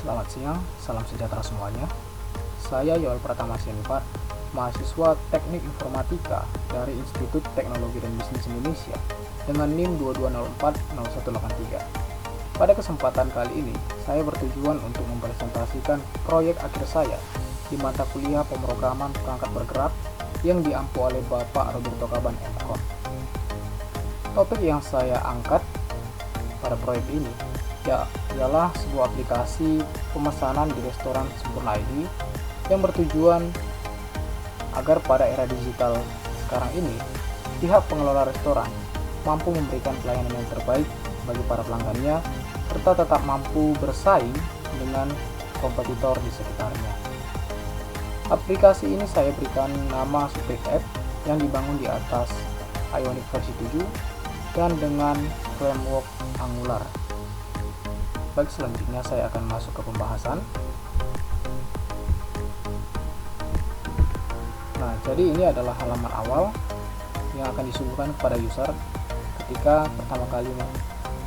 Selamat siang, salam sejahtera semuanya. Saya Yoel Pratama Sianipar, mahasiswa Teknik Informatika dari Institut Teknologi dan Bisnis Indonesia dengan NIM 22040183. Pada kesempatan kali ini, saya bertujuan untuk mempresentasikan proyek akhir saya di mata kuliah pemrograman perangkat bergerak yang diampu oleh Bapak Roberto Caban MKon. Topik yang saya angkat pada proyek ini ialah sebuah aplikasi pemesanan di restoran Sempurna ID yang bertujuan agar pada era digital sekarang ini pihak pengelola restoran mampu memberikan pelayanan yang terbaik bagi para pelanggannya serta tetap mampu bersaing dengan kompetitor di sekitarnya. Aplikasi ini saya berikan nama Spring App yang dibangun di atas Ionic versi 7 dan dengan framework Angular. Baik, selanjutnya saya akan masuk ke pembahasan. Nah, jadi ini adalah halaman awal yang akan disuguhkan kepada user ketika pertama kali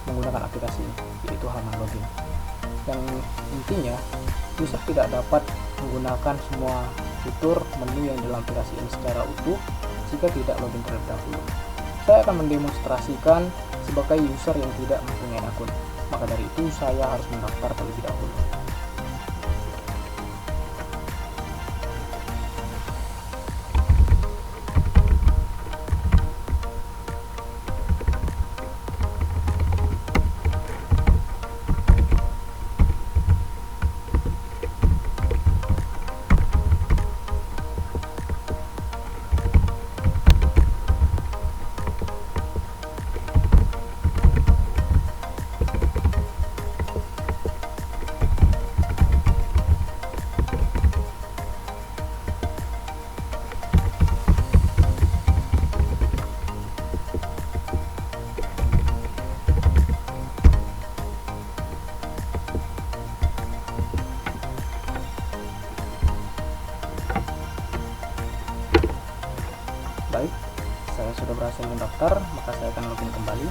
menggunakan aplikasi ini, yaitu halaman login. Yang intinya, user tidak dapat menggunakan semua fitur menu yang dalam aplikasi ini secara utuh jika tidak login terlebih dahulu. Saya akan mendemonstrasikan sebagai user yang tidak mempunyai akun. Maka dari itu saya harus mendaftar terlebih dahulu. Baik, saya sudah berhasil mendaftar, maka saya akan login kembali.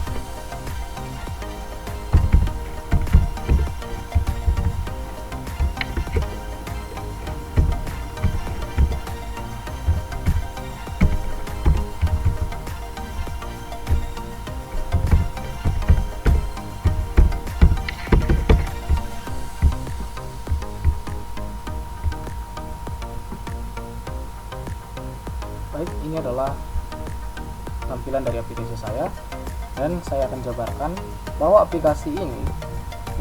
Baik, ini adalah tampilan dari aplikasi saya, dan saya akan jabarkan bahwa aplikasi ini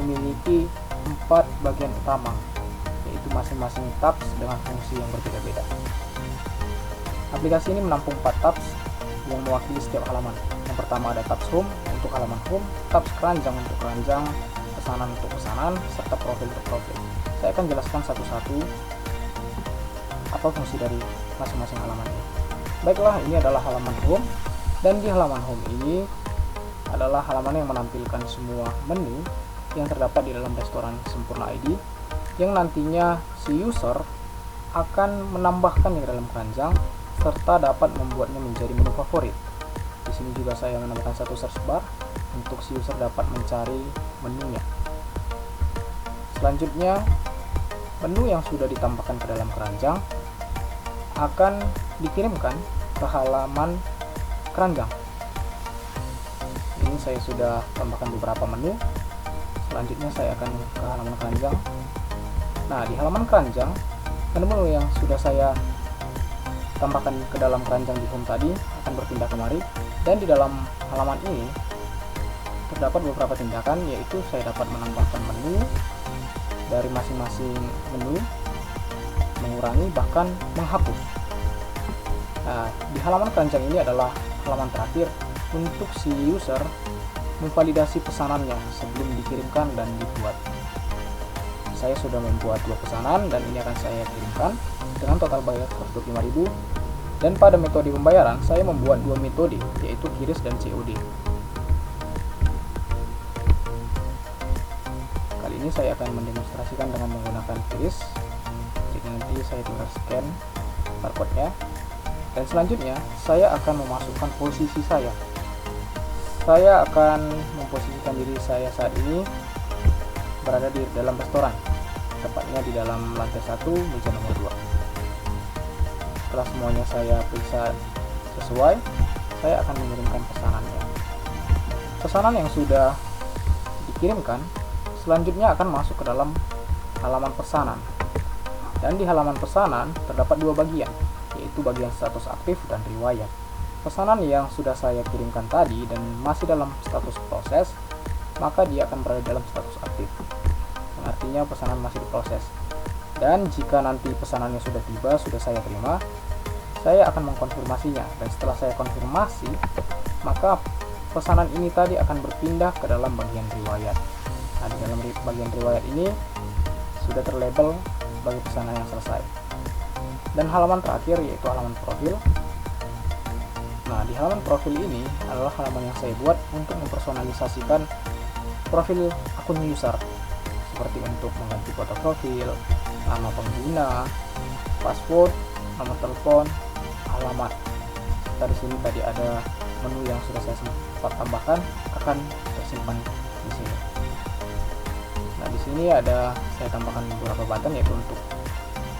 memiliki 4 bagian utama, yaitu masing-masing tabs dengan fungsi yang berbeda-beda. Aplikasi ini menampung 4 tabs yang mewakili setiap halaman. Yang pertama ada tabs home untuk halaman home, tabs keranjang untuk keranjang, pesanan untuk pesanan, serta profil untuk profil. Saya akan jelaskan satu-satu apa fungsi dari masing-masing halaman ini. Baiklah, ini adalah halaman home, dan di halaman home ini adalah halaman yang menampilkan semua menu yang terdapat di dalam restoran Sempurna ID yang nantinya si user akan menambahkannya ke dalam keranjang serta dapat membuatnya menjadi menu favorit. Di sini juga saya menambahkan satu search bar untuk si user dapat mencari menunya. Selanjutnya, menu yang sudah ditambahkan ke dalam keranjang akan dikirimkan ke halaman keranjang. Ini saya sudah tambahkan beberapa menu. Selanjutnya saya akan ke halaman keranjang. Nah, di halaman keranjang, menu-menu yang sudah saya tambahkan ke dalam keranjang di home tadi akan berpindah kemari, dan di dalam halaman ini terdapat beberapa tindakan, yaitu saya dapat menambahkan menu dari masing-masing menu, mengurangi, bahkan menghapus. Nah, di halaman keranjang ini adalah halaman terakhir untuk si user memvalidasi pesanannya sebelum dikirimkan dan dibuat. Saya sudah membuat 2 pesanan dan ini akan saya kirimkan dengan total bayar 125.000, dan pada metode pembayaran saya membuat 2 metode, yaitu QRIS dan COD. Kali ini saya akan mendemonstrasikan dengan menggunakan QRIS. Jadi nanti saya tinggal scan barcode-nya. Dan selanjutnya, saya akan memasukkan posisi saya. Saya akan memposisikan diri saya saat ini berada di dalam restoran. tepatnya di dalam lantai 1 meja nomor 2. Setelah semuanya saya periksa sesuai, saya akan mengirimkan pesanannya. Pesanan yang sudah dikirimkan selanjutnya akan masuk ke dalam halaman pesanan. Dan di halaman pesanan terdapat dua bagian, yaitu bagian status aktif dan riwayat. Pesanan yang sudah saya kirimkan tadi dan masih dalam status proses, maka dia akan berada dalam status aktif. Yang artinya pesanan masih diproses. Dan jika nanti pesanannya sudah tiba, sudah saya terima, saya akan mengkonfirmasinya. Dan setelah saya konfirmasi, maka pesanan ini tadi akan berpindah ke dalam bagian riwayat. Nah, di dalam bagian riwayat ini sudah terlabel sebagai pesanan yang selesai. Dan halaman terakhir yaitu halaman profil. Nah, di halaman profil ini adalah halaman yang saya buat untuk mempersonalisasikan profil akun user, seperti untuk mengganti foto profil, nama pengguna, password, nomor telepon, alamat. Di sini tadi ada menu yang sudah saya sempat tambahkan akan tersimpan di sini. Nah, di sini ada saya tambahkan beberapa button, yaitu untuk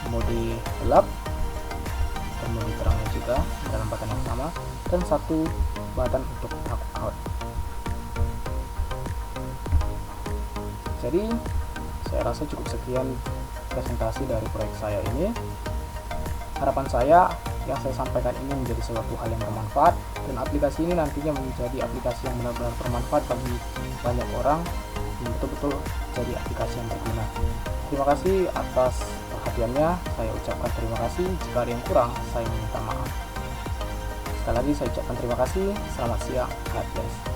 mode gelap dan mode terangnya juga dalam button yang sama, dan satu button untuk knockout. Jadi saya rasa cukup sekian presentasi dari proyek saya ini. Harapan saya yang saya sampaikan ini menjadi suatu hal yang bermanfaat, dan aplikasi ini nantinya menjadi aplikasi yang benar-benar bermanfaat bagi banyak orang, yang betul-betul jadi aplikasi yang berguna. Terima kasih atas perhatiannya. Saya ucapkan terima kasih. Jika ada yang kurang, saya minta maaf. Sekali lagi saya ucapkan terima kasih. Selamat siang. God bless.